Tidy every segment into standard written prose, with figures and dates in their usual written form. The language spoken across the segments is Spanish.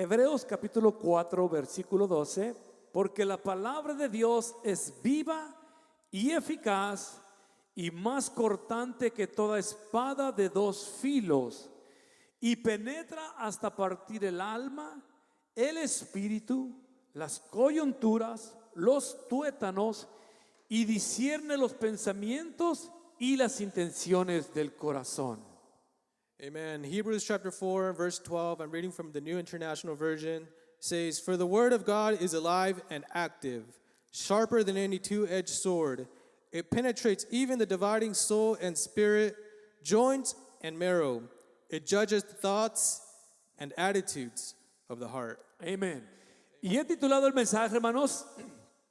Hebreos capítulo 4, versículo 12, porque la palabra de Dios es viva y eficaz y más cortante que toda espada de dos filos y penetra hasta partir el alma, el espíritu, las coyunturas, los tuétanos y discierne los pensamientos y las intenciones del corazón. Amen. Hebrews chapter 4, verse 12, I'm reading from the New International Version, says, "For the word of God is alive and active, sharper than any two-edged sword. It penetrates even the dividing soul and spirit, joints and marrow. It judges the thoughts and attitudes of the heart." Amén. Y he titulado el mensaje, hermanos,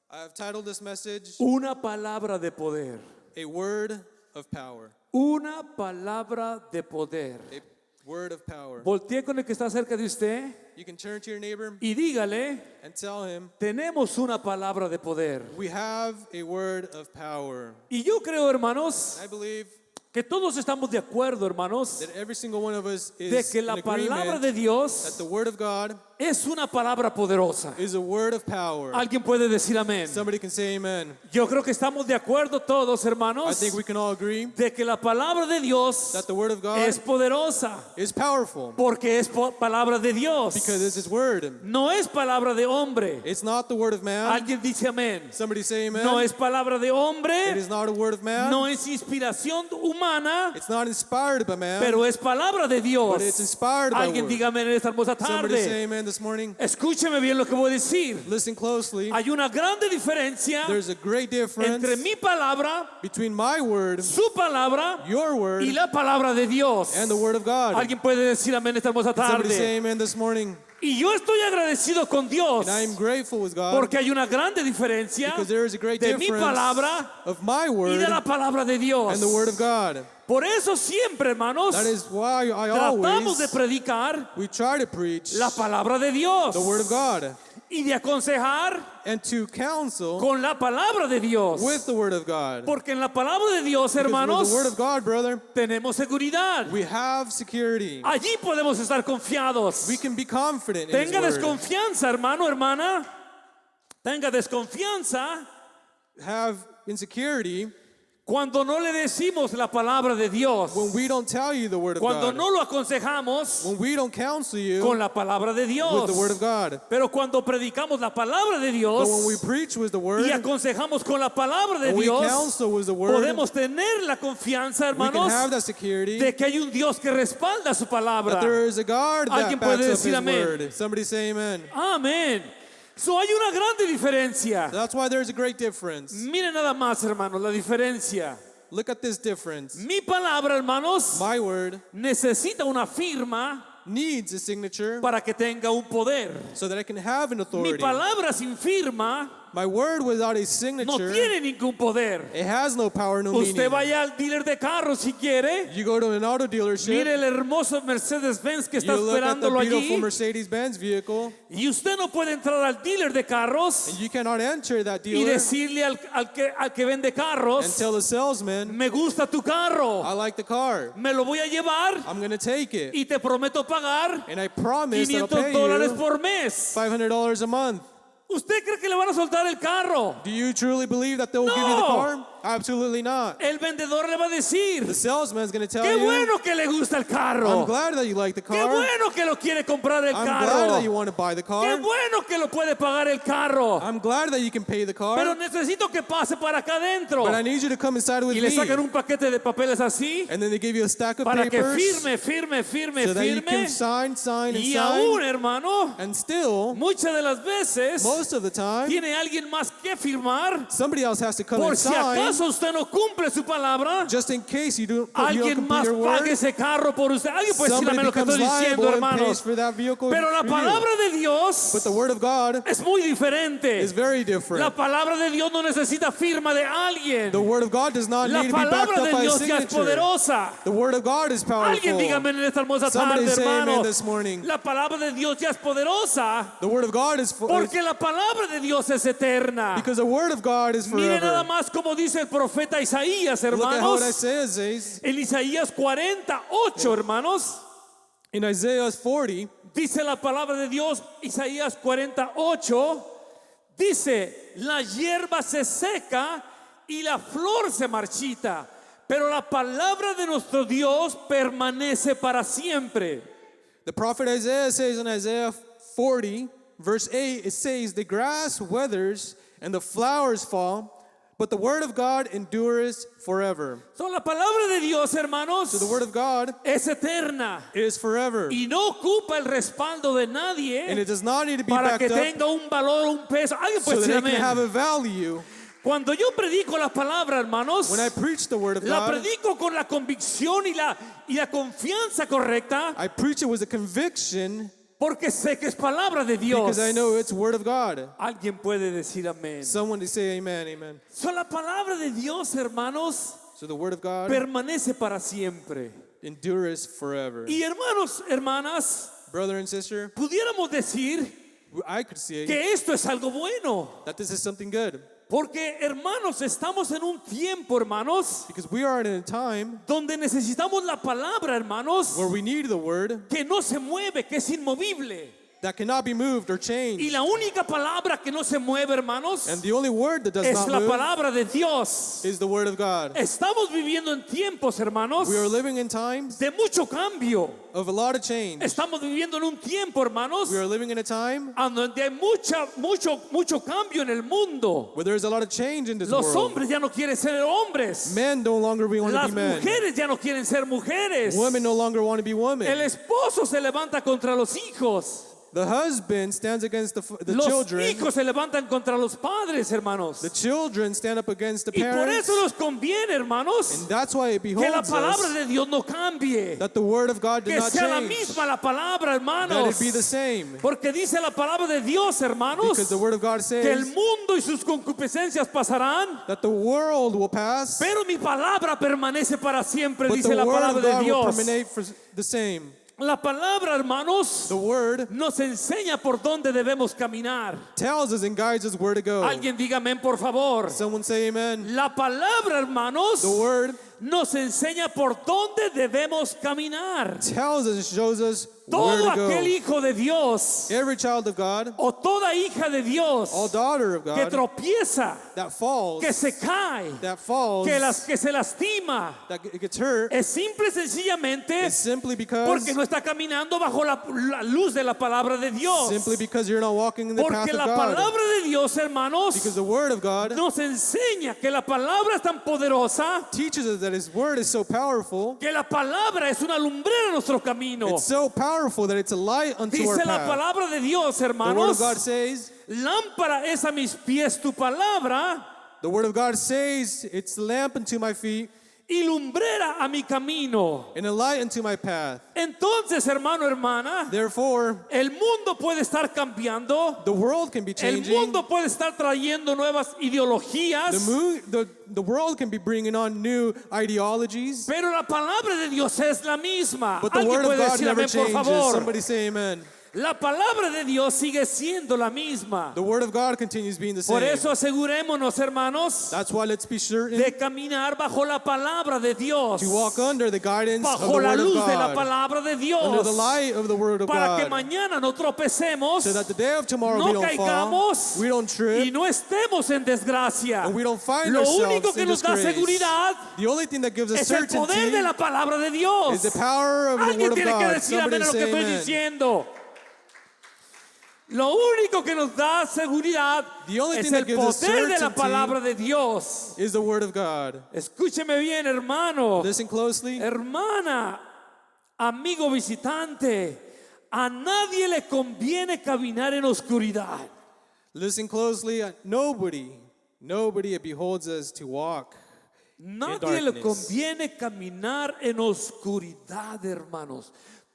I have titled this message, una palabra de poder. A Word of Power. Una palabra de poder. A word of power. Voltee con el que está cerca de usted You can turn to your neighbor y dígale, and tell him, tenemos una palabra de poder. we have a word of power. Y yo creo, hermanos, I believe que todos estamos de acuerdo, hermanos, that every single one of us de is que in la palabra agreement de that Dios the word of God es una palabra poderosa. is a word of power. Alguien puede decir amén. Somebody can say amen. Yo creo que estamos de acuerdo todos, I hermanos, think we can all agree de que la palabra de Dios that the word of God es poderosa, is powerful porque es palabra de Dios. because it's His word. No es palabra de hombre. It's not the word of man. Alguien dice amén. Somebody say amen. No es palabra de It hombre, is not a word of man. no es inspiración humana, It's not inspired by man, pero es palabra de Dios. but it's inspired by Alguien word. diga amén en esta hermosa Somebody say tarde. amen this morning. Escúcheme bien lo que voy a decir. Listen closely. Hay una grande diferencia There's a great difference entre mi palabra, between my word, su palabra your word, y la palabra de Dios. and the word of God. Alguien puede decir amén esta hermosa Somebody say tarde. amen this morning. Y yo estoy agradecido con Dios And I am grateful with God porque hay una grande diferencia because there is a great de mi difference palabra of my y word de la palabra de Dios. and the word of God. Por eso siempre, hermanos, That is why I tratamos de always predicar we try to preach la palabra de Dios the word of God y de aconsejar and to counsel con la palabra de Dios. with the word of God. Porque en la palabra de Dios, Because with hermanos, the word of God, brother, tenemos seguridad. we have security. Allí podemos estar confiados. We can be confident in His Tenga word. desconfianza, hermano, hermana. Tenga desconfianza Have insecurity cuando no le decimos la palabra de Dios. when we don't tell you the word of Cuando God. no lo aconsejamos When we don't counsel you con la palabra de with Dios. the word of God. Pero cuando predicamos la palabra de Dios But when we preach with the word y aconsejamos con la palabra de and we Dios, counsel with the word, podemos tener la confianza, we can hermanos, have that security de que hay un Dios que respalda su palabra. that there is a God that Alguien backs puede up decir His amén. word. Somebody say amen. Amén. So hay una grande diferencia. That's why there's a great difference. Miren nada más, hermanos, la diferencia. Look at this difference. Mi palabra, hermanos, My word necesita una firma needs a signature para que tenga un poder. so that I can have an Mi authority. palabra sin firma My word without a no signature, tiene ningún poder. it has no power, no Usted meaning. vaya al dealer de carros si quiere. You go to an auto dealership, Mire el hermoso Mercedes-Benz que está you look at the esperándolo beautiful allí. Mercedes-Benz vehicle, Y usted no puede entrar al dealer de carros and you cannot enter that y dealer decirle al que vende and carros, tell the salesman, me gusta tu carro, I like the car. me lo voy a llevar I'm going to take it. y te prometo pagar And I promise that I'll pay $500 you por mes. $500 a month. ¿Usted cree que le van a soltar el carro? Do you truly believe that they will give you the No. car? Absolutely not. El vendedor le va a decir, The salesman's going to tell qué you, bueno que le gusta el I'm carro, glad that you like the qué car. bueno que lo quiere comprar el I'm glad that you carro, want to buy the qué car. bueno que lo puede pagar el carro, I'm glad that you can pay the pero car. necesito que pase para acá adentro. But I need you to come inside with Y le sacan me. un paquete de papeles así And then they give you a stack of para que papers firme so that you can firme. sign, and Y aún, sign. hermano, And still, muchas de las veces most of the time, tiene alguien más que firmar somebody else has to come por and si sign acaso usted no cumple su palabra. just in case you don't Alguien complete más your pague word. ese carro por usted. Alguien puede decir Somebody amén lo que becomes estoy diciendo, liable and pays hermanos. for that vehicle Pero la for you. palabra de Dios But the word of God es muy diferente. is very La different. palabra de Dios no necesita firma de alguien. The word of God does not La need to be backed palabra up de by a Dios ya es signature. poderosa. The word of God is Alguien powerful. dígame en esta hermosa Somebody tarde, say amen hermano. this morning. La palabra de Dios ya es poderosa The word of God is porque la palabra de Dios es eterna. because the word of God is Mire nada forever. más como dice el profeta Isaías, Look at how it hermanos. says. En Isaías 48, hermanos. In Isaiah 40, dice la palabra de Dios, Isaías 48, dice, la hierba se seca y la flor se marchita, pero la palabra de nuestro Dios permanece para siempre. the prophet Isaiah says in Isaiah 40, verse 8, it says, the grass withers and the flowers fall, but the word of God endures forever. So, la palabra de Dios, hermanos, So the word of God es eterna is forever. y no ocupa el respaldo de nadie And it does not need to be para backed que up tenga un valor o un peso. Alguien so puede that decir it can have amén. a value. Cuando yo predico la palabra, hermanos, When I preach the word of la God, predico con la convicción y la confianza correcta, I preach it with a conviction porque sé que es palabra de Dios. because I know it's word of God. Alguien puede decir amén. Someone to say amen, amen. So, la palabra de Dios, hermanos, So the word of God permanece para siempre. endures forever. Y hermanos, hermanas, Brother and sister, pudiéramos decir I could say que esto es algo bueno. that this is something good Porque, hermanos, estamos en un tiempo, hermanos, because we are in a time donde necesitamos la palabra, hermanos, where we need the word que no se mueve, que es inmovible. that cannot be moved or Y changed. la única palabra que no se mueve, hermanos, And the only word that does es not la move palabra de Dios. is the word of God. Estamos viviendo en tiempos, hermanos, We are living in times de mucho cambio. of a lot of change. Estamos viviendo en un tiempo, hermanos, We are living in a time donde hay mucho cambio en el mundo. where there is a lot of change in this Los world. hombres ya no quieren ser hombres. Men no longer want to Las be men. mujeres ya no quieren ser mujeres. Women no longer want to be El women. esposo se levanta contra los hijos. The husband stands against the Los children. hijos se levantan contra los padres, hermanos. The children stand up against the Y por parents. eso nos conviene, hermanos, And that's why it que la beholds palabra us de Dios no cambie. that the word of God did Que not sea la change. misma la palabra, That hermanos. it be the same. Porque dice la palabra de Dios, hermanos, Because the word of God que el says mundo y sus concupiscencias pasarán, that the world will pass, pero mi palabra permanece para siempre, but dice the la word palabra of de God will Dios. permanent for the same. La palabra, hermanos, The word nos enseña por dónde debemos caminar. tells us and guides us where to go. Alguien dígame, por favor. Someone say amen. La palabra, hermanos, The word nos enseña por dónde debemos caminar. tells us and shows us where Todo to aquel go. hijo de Dios Every child of God, o toda hija de Dios all daughter of que God tropieza, that falls, que se cae, that falls, que se lastima, that gets hurt, es simple y sencillamente is simply because porque no está caminando bajo la luz de la palabra de Dios. simply because you're not walking in the path Porque of la God. palabra de Dios, hermanos, Because the word of God nos enseña que la palabra es tan poderosa teaches us that his word is so powerful. que la palabra es una lumbrera en nuestro camino. It's so powerful that it's a light unto our Dice la path. palabra de Dios, The word hermanos, of God says, lámpara es a mis pies tu palabra the word of God says, it's a lamp unto my feet y lumbrera a mi camino. and a light unto my path. Entonces, hermano, hermana, Therefore, el mundo puede estar cambiando, the world can be el changing. mundo puede estar trayendo nuevas ideologías, The world can be bringing on new ideologies, pero la palabra de Dios es la misma. but the Alguien word of puede God decir never amén, por changes. favor. Somebody say amen. La palabra de Dios sigue siendo la misma. The word of God continues being the Por same. eso asegurémonos, hermanos, That's why let's be certain de caminar bajo la palabra de Dios, to walk under the guidance of the bajo la word of luz de la God, palabra de under Dios, the light of the word of para que God, mañana no tropecemos, so that the day of tomorrow no we don't fall, caigamos we don't y trip, no estemos en desgracia. and we don't find Lo ourselves único que in nos da disgrace. seguridad The only thing that gives us es el poder certainty de la palabra de Dios. is the power of the Alguien word of tiene que God. decir Somebody amén a lo que say estoy amen. diciendo. Lo único que nos da seguridad The only es thing el that gives us poder de la certainty palabra de Dios. is the word of God. Escúcheme bien, hermano, Listen closely. hermana, amigo visitante. A nadie le conviene caminar en oscuridad. Listen closely. Nobody it beholds us to walk Nadie le darkness. conviene caminar en oscuridad, hermanos.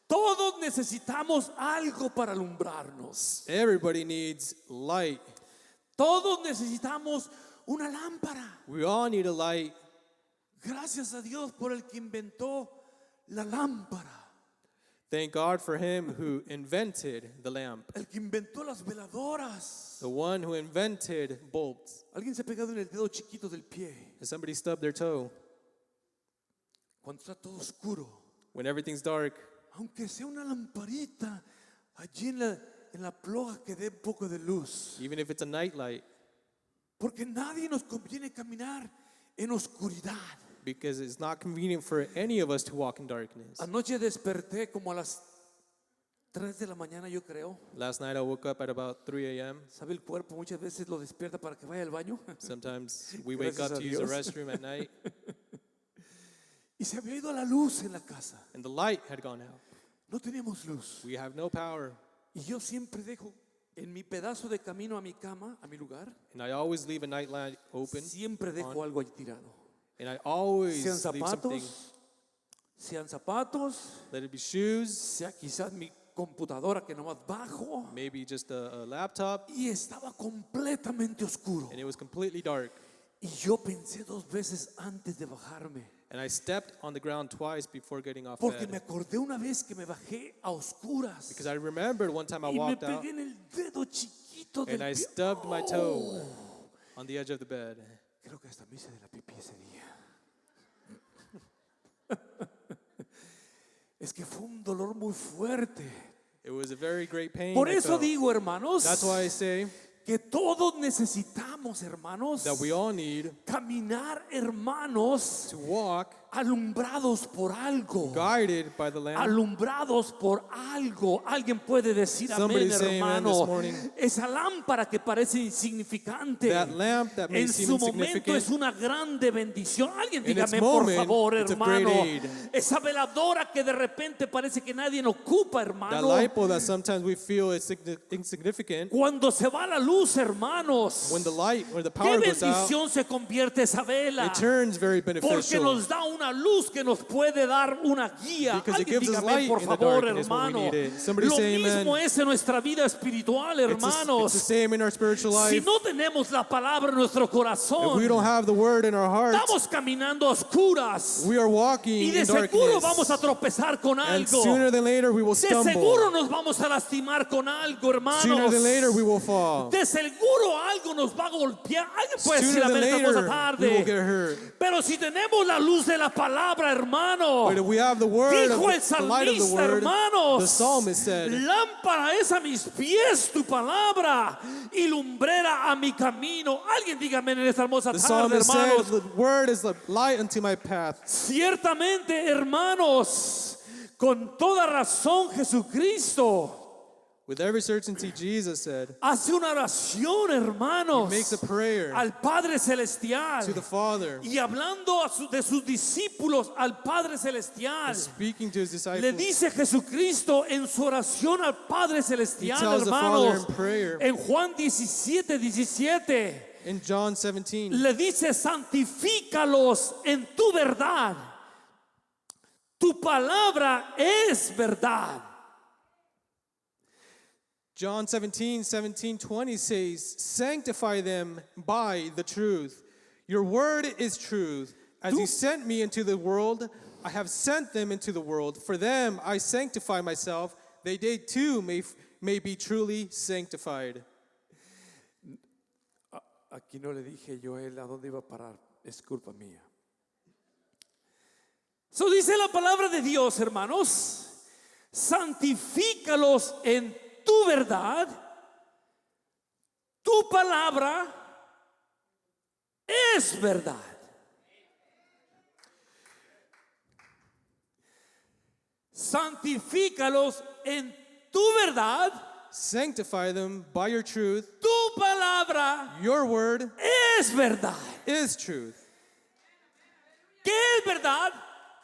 Todos necesitamos algo para alumbrarnos. Everybody needs light. Todos necesitamos una lámpara. We all need a light. Gracias a Dios por el que inventó la lámpara. Thank God for him who invented the lamp. El que inventó las veladoras. The one who invented bulbs. Alguien se ha pegado en el dedo chiquito del pie. Has somebody stubbed their toe Cuando está todo oscuro. when everything's dark? aunque sea una lamparita allí en la ploga que dé un poco de luz. even if it's a night light, Porque nadie nos conviene caminar en oscuridad. because it's not convenient for any of us to walk in darkness. Anoche desperté como a las 3 de la mañana, yo creo. Last night I woke up at about 3 a.m. ¿Sabe el cuerpo? Muchas veces lo despierta para que vaya al baño. Sometimes we wake Gracias up a to use the Dios. restroom at night, Y se había ido la luz en la casa. and the light had gone out. No teníamos luz. We have no power. Y yo siempre dejo en mi pedazo de camino a mi cama, a mi lugar, And I always leave a night light open, siempre dejo algo ahí tirado. and I always Sean leave something. sean zapatos, Let it be shoes, sea quizás mi computadora que nomás bajo. maybe just a laptop, Y estaba completamente oscuro. and it was completely dark. Y yo pensé 2 veces antes de bajarme. And I stepped on the ground twice before getting off Porque me bed. acordé una vez que me bajé a oscuras. Because I remembered one time I Y me walked out pegué en el dedo chiquito del and I pie. stubbed my toe on the edge of the bed. Creo que hasta me hice de la pipí ese día. Es que fue un dolor muy fuerte. It was a very great pain. Por I eso felt. digo, hermanos, That's why I say que todos necesitamos, hermanos, that we all need caminar, hermanos, to walk alumbrados por algo. guided by the lamp. Alumbrados por algo. Alguien puede decir Somebody amén, say amen this hermano. morning. Esa lámpara que parece insignificante, That lamp that may en seem su momento insignificant, es una grande bendición. Alguien in its dígame por moment, favor, it's a great hermano. aid. Esa veladora que de repente parece que nadie ocupa, That hermano. light bulb that sometimes we feel is insignificant, Cuando se va la luz, hermanos, when the light or the qué power goes out, bendición se convierte esa vela. it turns very Porque beneficial. nos da una luz que nos puede dar una guía. Because it Alguien gives us dígame light por in the favor, darkness when we hermano. need it. Somebody Lo say mismo amen. es en nuestra vida espiritual, It's hermanos. the same in our spiritual Si life. no tenemos la palabra en nuestro If corazón, we don't have the word in our hearts, estamos caminando a oscuras. we are Y walking de in seguro vamos a darkness. tropezar con And algo. sooner than later we will De seguro stumble. nos vamos a lastimar con algo, hermanos. Sooner than later we will fall. De seguro algo nos va a golpear. Alguien puede decir Sooner than amén esta later cosa we will get tarde. hurt. Pero si tenemos la luz de la palabra, hermano, But if we have the word of dijo el the light of the salmista, word, hermanos, the psalmist said, lámpara es a mis pies tu palabra y lumbrera a mi camino. Alguien dígame en esta hermosa the tarde, psalmist said, hermanos. the word is the light unto my path. Ciertamente, hermanos, con toda razón Jesucristo With every certainty, Jesus said, hace una oración, hermanos, he makes a prayer al Padre Celestial. to the Father, Y hablando de sus discípulos al Padre Celestial, speaking to his le disciples. dice Jesucristo en su oración al Padre Celestial, He tells the Father hermanos, in prayer. en Juan 17:17, In John 17, le dice: santifícalos en tu verdad. Tu palabra es verdad. John 17:20 says, sanctify them by the truth. Your word is truth. As you sent me into the world, I have sent them into the world. For them I sanctify myself, they too may be truly sanctified. Aquí no le dije yo a él a dónde iba a parar. Es culpa mía. So dice la palabra de Dios, hermanos. Santifícalos en tu verdad. Tu palabra es verdad. Santifícalos en tu verdad. Sanctify them by your truth. Tu palabra Your word es verdad. is truth. ¿Qué es verdad?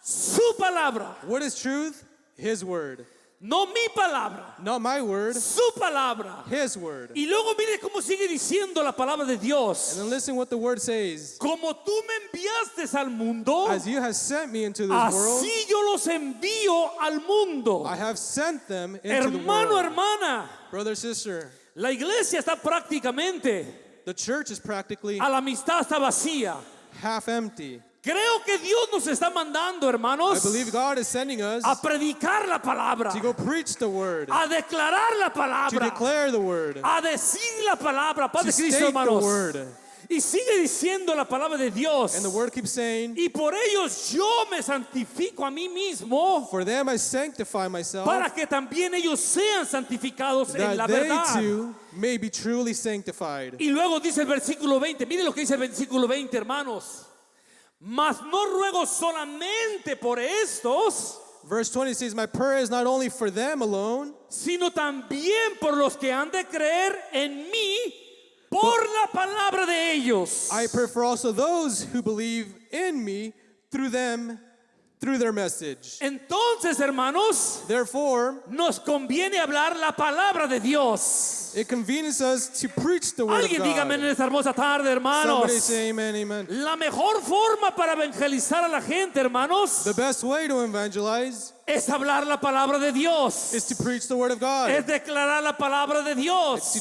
Su palabra. What is truth? His word. No mi palabra. Not my word, Su palabra. his word. Y luego mire cómo sigue diciendo la palabra de Dios. And then listen what the word says. Como tú me enviaste al mundo, As you have sent me into this world, así yo los envío al mundo. I have sent them into the Hermano, world. hermana, Brother, sister, la iglesia está prácticamente, the church is practically a la amistad está vacía. half empty. Creo que Dios nos está mandando, I hermanos, believe God is sending us a predicar la palabra, to go preach the word, a declarar la to palabra, declare the word, a decir la palabra. Padre to Cristo, state the hermanos. word. Y sigue diciendo la palabra de Dios. And the word keeps saying, Y por ellos yo me santifico a mí mismo, for them I sanctify myself, para que también ellos sean santificados en la that they verdad. too may be truly sanctified. Y luego dice el versículo 20, miren lo que dice el versículo 20, hermanos. Mas no ruego solamente por estos, Verse 20 says, my prayer is not only for them alone, sino también por los que han de creer en mí por la palabra de ellos. I pray for also those who believe in me through them, through their message. Entonces, hermanos, Therefore, nos conviene hablar la palabra de Dios. it convenes us to preach the word of Alguien dígame en God. esta hermosa tarde, Somebody hermanos. say amen, amen. La mejor forma para evangelizar a la gente, hermanos, The best way to evangelize es hablar la palabra de Dios. is to preach the word of God. Es declarar la palabra de To Dios.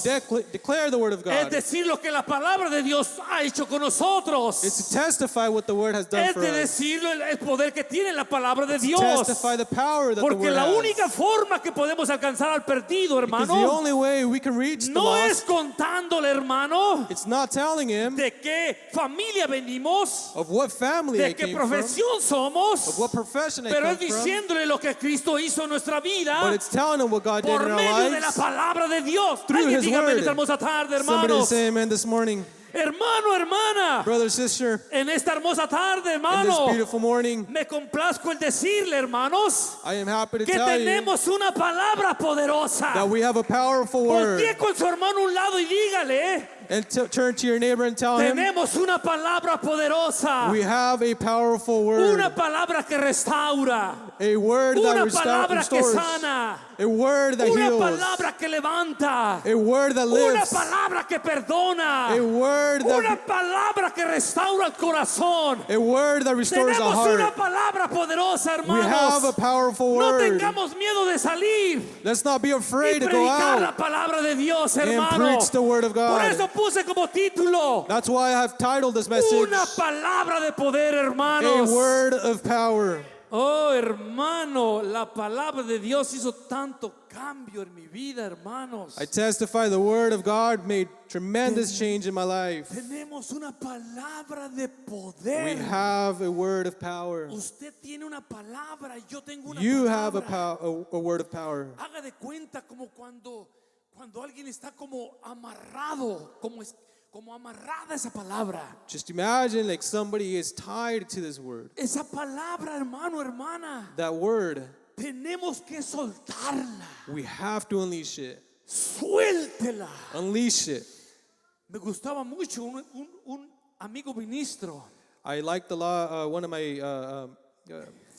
declare the word of Es God. decir lo que la palabra de Dios ha hecho con nosotros. It's to testify what the word has done Es for de us. decirlo el poder que tiene la palabra de Dios. Testify the power that the Porque word la has. única forma que podemos alcanzar al perdido, Because the hermano, only way we can reach the no es lost, contándole, hermano, it's not telling him de qué familia venimos, of what family I de qué came from, profesión of somos, what profession I pero come es from, diciéndole lo que Cristo hizo en nuestra but vida it's telling him what God did por in our medio de la lives palabra de Dios. through Alguien His dígame en word. esta hermosa tarde, Somebody hermanos. say amen this morning. Hermano, hermana, Brother, sister, en esta hermosa tarde, in this hermano, beautiful morning, me complazco el decirle, hermanos, I am happy to que tell you tenemos una palabra poderosa. that we have a powerful word. Voltee con su hermano a un lado y dígale, And turn to your neighbor and tell him, tenemos una palabra poderosa, we have a powerful word. una palabra que restaura, A word that una palabra que restores. sana, A word that una heals. palabra que levanta, A word that una lifts. palabra que perdona, A word una that palabra que restaura el corazón. restores a Tenemos una heart. palabra poderosa, We have a hermanos. powerful No word. tengamos miedo de salir Let's not be y afraid to go predicar la out palabra de Dios, and hermano. preach the word of Por God. eso puse como título That's why I have titled this message, una palabra de poder, A hermanos. Word of Power. Oh, hermano, la palabra de Dios hizo tanto cambio en mi vida, hermanos. I testify the word of God made tremendous change in my life. Tenemos una palabra de We poder. have a word of power. Usted tiene una palabra y yo tengo una You have palabra. a word of power. Haga de cuenta como cuando alguien está como amarrado, como amarrada esa palabra. Just imagine like somebody is tied to this word. Esa palabra, hermano, hermana, That word, tenemos que soltarla. we have to unleash it. Suéltela. Unleash it. Me gustaba mucho un amigo ministro I liked a lot, one of my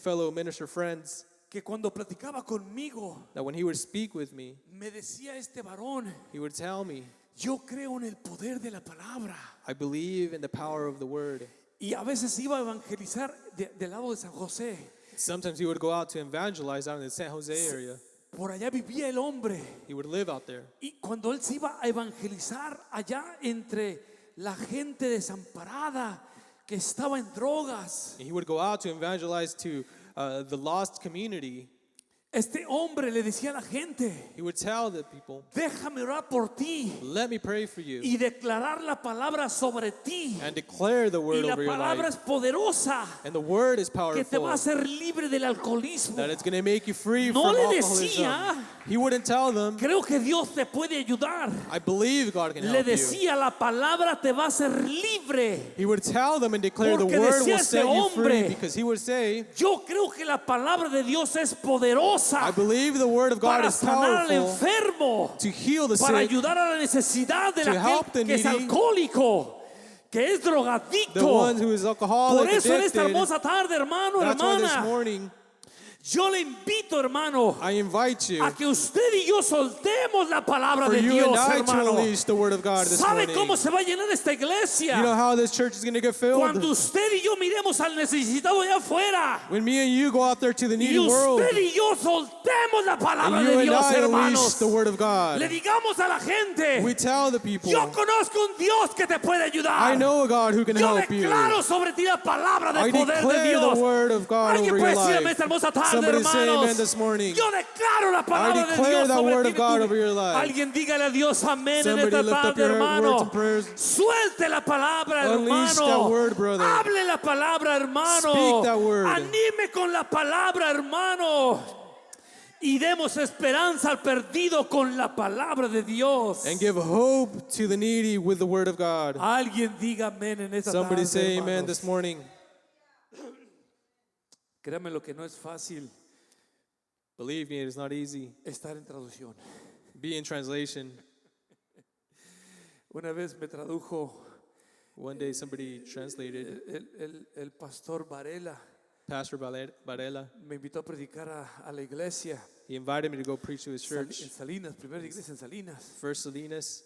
fellow minister friends, que cuando platicaba conmigo that when he would speak with me, me decía este varón, he would tell me, yo creo en el poder de la palabra. I believe in the power of the word. Y a veces iba a evangelizar del lado de San José. Sometimes he would go out to evangelize out in the San Jose area. Por allá vivía el hombre. He would live out there. Y cuando él se iba a evangelizar allá entre la gente desamparada que estaba en drogas, And he would go out to evangelize to the lost community. este hombre le decía a la gente, He would tell the people, déjame orar por ti let me pray for you y declarar la palabra sobre ti. and declare the Y word la over your palabra life. es poderosa, And the word is que te powerful, va a hacer libre del alcoholismo. that it's going to make you free No from le alcoholism. decía, He wouldn't tell them, creo que Dios te puede ayudar. I believe God can Le help you. decía, la palabra te va a hacer libre. He would tell them and declare the Porque word decía will ese set you free, hombre, because he would say, Yo creo que la palabra de Dios es poderosa I believe the word of God para is sanar al powerful enfermo, to heal the para sick, ayudar a la necesidad de to help aquel the que es needy, alcohólico, que es the drogadicto. one who is alcoholic, Por eso en esta addicted. hermosa tarde, hermano, That's why this hermana, morning yo le invito, hermano, I invite you a que usted y yo soltemos la palabra for de you Dios, and I to hermano. release the word of God this ¿Sabe morning. cómo se va a llenar esta iglesia? You know how this church is going to get filled? Cuando usted y yo miremos al necesitado allá afuera When me and you go out there to the y needy world usted y yo soltemos soltemos la palabra And de you and Dios, I unleash hermanos. the word of God. Le digamos a la gente, We tell the people, yo conozco un Dios que te puede ayudar. I know a God who can Yo help you. declaro sobre ti la palabra I del poder de declare Dios. the word of God Alguien over puede your decirme life. esta hermosa tarde, Somebody say hermanos. amen this morning. Yo declaro la palabra de declare Dios that sobre word ti of God tu over vida. your life. Alguien dígale a Dios amén en Somebody esta lift up tarde, your hermano. words and prayers. Suelte la palabra, Unleash hermano. that word, brother. Hable la palabra, hermano. Speak that word. Anime con la palabra, hermano. Y demos esperanza al perdido con la palabra de Dios. And give hope to the needy with the word of God. Alguien diga amén en esta Somebody tarde, say amen hermanos. this morning. Créame lo que no es fácil Believe me, it is not easy. estar en traducción. Be in translation. Una vez me tradujo One day somebody translated, el pastor Varela. Pastor Varela. Me invitó a predicar a la iglesia He invited me to go preach to his en church, Salinas, primera iglesia en Salinas. First Salinas.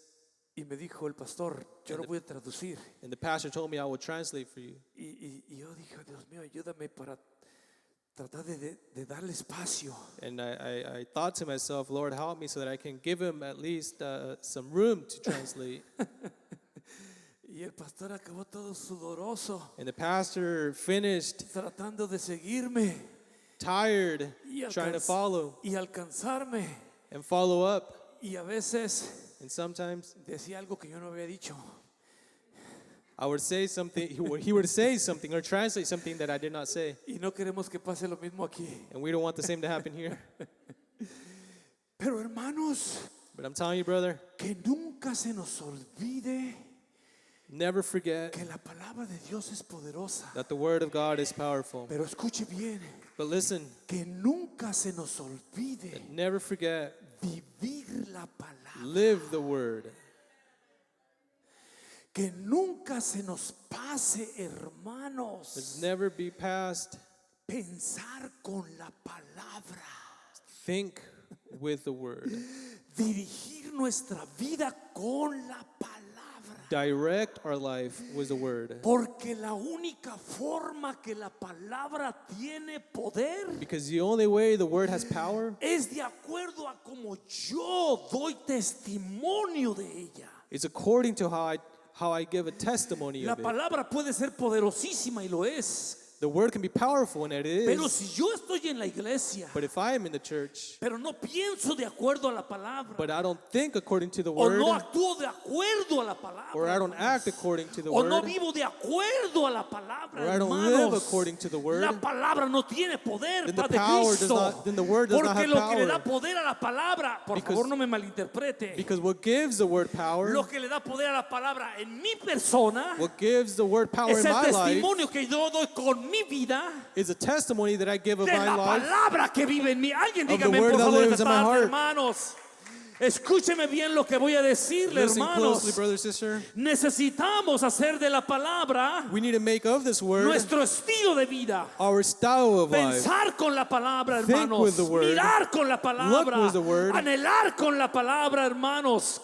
Y me dijo el pastor, yo lo voy a traducir. And the pastor told me, I will translate for you. Y yo dije, Dios mío, ayúdame para tratar de darle espacio. And I thought to myself, Lord, help me so that I can give him at least some room to translate. Y el pastor acabó todo sudoroso, And the pastor finished tratando de seguirme tired, y, trying to follow y alcanzarme. and follow up. Y a veces And sometimes decía algo que yo no había dicho. I would say something, he would say something or translate something that I did not say. Y no queremos que pase lo mismo aquí. And we don't want the same to happen here. Pero hermanos, But I'm telling you, brother, que nunca se nos olvide never forget que la palabra de Dios es poderosa. that the word of God is powerful. Pero escuche bien, But listen, que nunca se nos olvide never forget, vivir la palabra. live the word. Que nunca se nos pase, hermanos, Let's never be past. pensar con la palabra. Think with the word. Dirigir nuestra vida con la palabra. Direct our life with the word. Porque la única forma que la palabra tiene poder Because the only way the word has power es de acuerdo a como yo doy testimonio de ella. is according to how I give a testimony La of it. palabra puede ser poderosísima y lo es. The word can be powerful, and it Pero is. si yo estoy en la iglesia, But if I am in the church, pero no pienso de acuerdo a la palabra, but I don't think according to the o word, no actúo de acuerdo a la palabra, or I don't hermanos, act according to the o no word, vivo de acuerdo a la palabra, or I don't hermanos, live according to the word, la palabra no tiene poder, then the Padre power does Cristo. not- then the word does not Porque have lo que le da power. poder a la palabra, por Because- favor no me malinterprete, because what gives the word power, lo que le da poder a la palabra en mi persona what gives the word power es in el my life, testimonio que yo doy con mi vida is a testimony that I give of de my la life. palabra que vive en mí. Alguien Of the dígame word por that favor lives esta in my tarde, heart. hermanos. Escúcheme bien lo que voy a decirle, Listen closely, hermanos. brother, sister. Necesitamos hacer de la palabra We need to make of this word nuestro estilo de vida. our style of life. Pensar con la palabra, Think hermanos. with the word. Mirar con la palabra. Look with the word. Anhelar con la palabra, hermanos.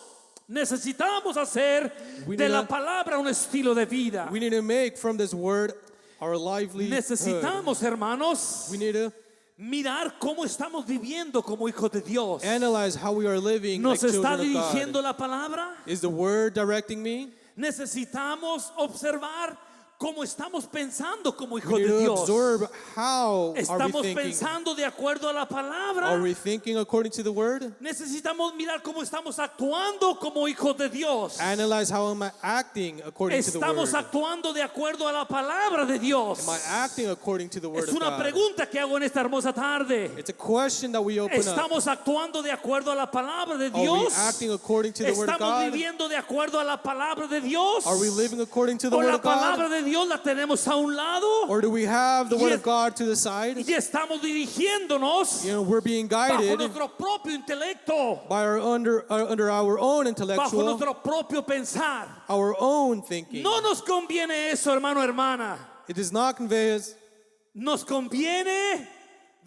Necesitamos hacer We de need la to- palabra un estilo de vida. We need to make from this word our livelihood. Necesitamos, hermanos, We need to mirar cómo estamos viviendo como hijos de Dios. analyze how we are living like ¿Nos está children of dirigiendo God. la palabra? Is the word directing me? Necesitamos observar cómo estamos pensando como hijos We need de to Dios. absorb how are we ¿Estamos thinking. pensando de acuerdo a la palabra? Are we thinking according to the word? Necesitamos mirar cómo estamos actuando como hijos de Dios. Analyze how am I acting according to the Estamos word. actuando de acuerdo a la palabra de Dios. Am I acting according to the word Es of una God? pregunta que hago en esta hermosa tarde. It's a question that we open up. ¿Estamos actuando de acuerdo a la palabra de Are we Dios? acting according to the word of ¿Estamos God? viviendo de acuerdo a la palabra de Dios? Are we living according to the ¿O word la of God? palabra de Dios la tenemos a un lado? Or do we have the word Y of God to the side? Y estamos dirigiéndonos We're being bajo guided nuestro propio intelecto, by under our own bajo intellectual, nuestro propio pensar. our own thinking. No nos conviene eso, hermano, hermana. It does not convey us. Nos conviene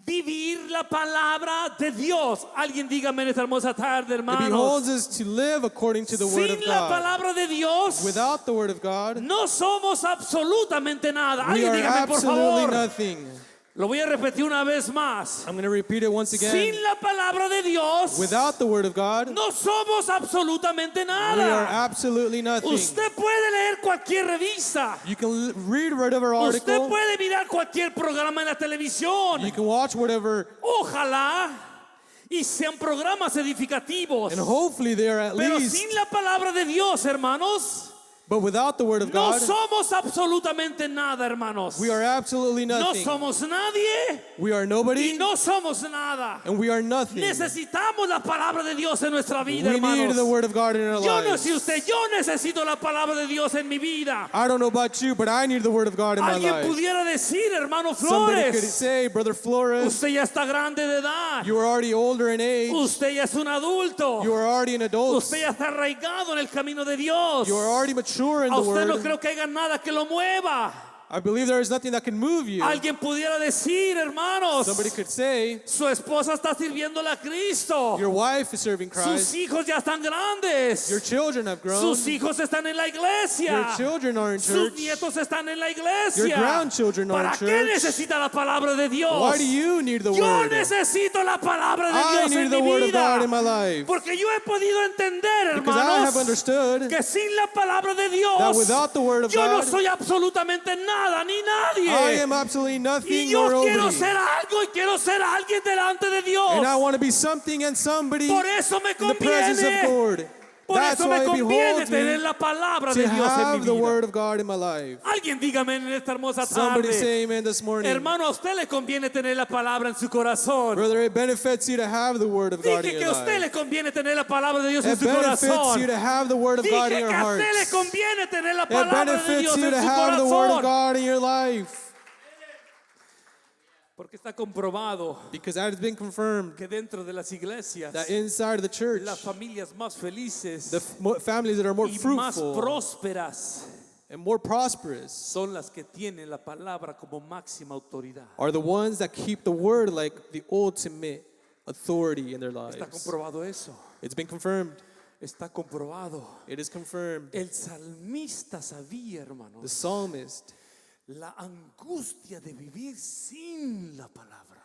vivir la palabra de Dios. Alguien dígame en esta hermosa tarde, It hermanos. beholds us to live according to the word of Sin la God. palabra de Dios, Without the word of God, no somos absolutamente nada. we Alguien are dígame, por absolutely favor. nothing. Lo voy a repetir una vez más. I'm going to repeat it once again. Sin la palabra de Dios, Without the word of God, no somos absolutamente we are nada. absolutely nothing. Usted puede leer cualquier revista. You can read whatever Usted article. puede mirar cualquier programa en la televisión. You can watch whatever, Ojalá y sean programas edificativos. and hopefully they are at Pero least. sin la palabra de Dios, hermanos, But without the word of no God, somos absolutamente nada, hermanos. we are absolutely No nothing. somos nadie We are y nobody, no somos nada. and we are nothing. Necesitamos la palabra de Dios en nuestra vida, We need the hermanos. word of God in our Yo no lives. sé usted, yo necesito la palabra de Dios en mi vida. I don't know about you, but I need the word of God in my Alguien life. pudiera decir, hermano Somebody could Flores, say, Brother Flores, usted ya está grande de edad. you are already older in age. Usted ya es un adulto. You are already an adult. Usted ya está arraigado en el camino de Dios. You are already mature in A the usted no word. creo que haya nada que lo mueva. I believe there is nothing that can move you. Alguien pudiera decir, hermanos, Somebody could say, su esposa está sirviéndole a Cristo. your wife is serving Sus Christ. hijos ya están grandes. Your children have grown. Sus hijos están en la iglesia. Your children are in Sus church. nietos están en la iglesia. Your grandchildren are in ¿Para qué church. necesita la palabra de Dios? Why do you need the Yo word? necesito la palabra de I Dios need en the mi word of God in vida. my life. Porque yo he podido entender, Because I have hermanos, understood que sin la palabra de that Dios, without the word of yo no God, soy absolutamente nada ni I nadie. am absolutely Y nothing yo or quiero nobody. ser algo y quiero ser alguien delante de Dios. And I want to be something and somebody Por eso me in the presence of conviene. God. Por That's eso why me it conviene beholds tener me la palabra to de Dios en have mi the vida. word of God in my life. Alguien dígame en esta hermosa Somebody tarde. say amen this morning. Hermano, a usted le conviene tener la palabra en su corazón. Brother, it benefits you to have the word of God in Dije que your a usted le life. conviene tener la palabra de Dios en It su benefits you corazón. to have the word of Dije God in que your a heart. usted le conviene tener la It palabra de benefits Dios you en to su have the word of corazón. God in your life. Porque está comprobado Because that has been confirmed que dentro de las iglesias, that inside the church, las familias más felices the families that are more y más fruitful prósperas and more prosperous son las que tienen la palabra como máxima autoridad. are the ones that keep the word like the ultimate authority in their Está lives. comprobado eso. It's been confirmed. Está comprobado. It is confirmed. El salmista sabía, The hermanos, psalmist, la angustia de vivir sin la palabra.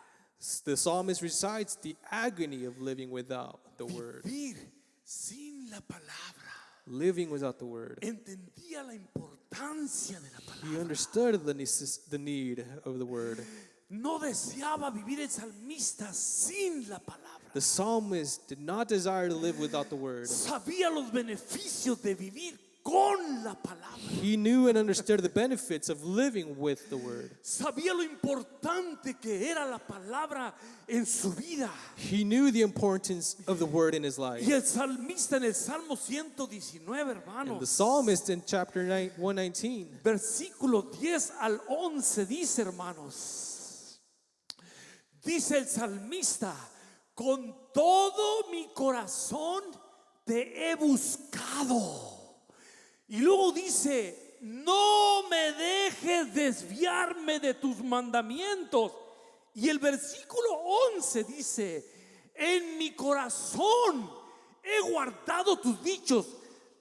the psalmist recites the agony of living without the word. Vivir sin la palabra. Living without the word. Entendía la importancia de la He palabra. understood the need of the word. No deseaba vivir el salmista sin la palabra. The psalmist did not desire to live without the word. Sabía los beneficios de vivir con la palabra. He knew and understood the benefits of living with the word. Sabía lo importante que era la palabra en su vida. He knew the importance of the word in his life. Y el salmista en el Salmo 119, And the hermanos, psalmist in chapter 119, versículo 10 al 11 dice, hermanos, dice el salmista, con todo mi corazón te he buscado. Y luego dice, no me dejes desviarme de tus mandamientos. Y el versículo 11 dice, en mi corazón he guardado tus dichos.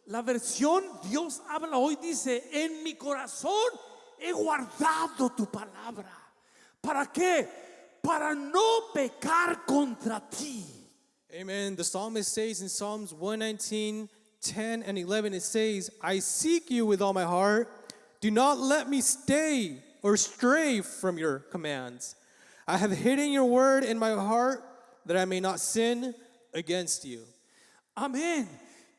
La versión Dios habla hoy dice, en mi corazón he guardado tu palabra. ¿Para qué? Para no pecar contra ti. amen. The psalmist says in Psalms 119, 10 and 11, it says, I seek you with all my heart. Do not let me stay or stray from your commands. I have hidden your word in my heart that I may not sin against you. Amén.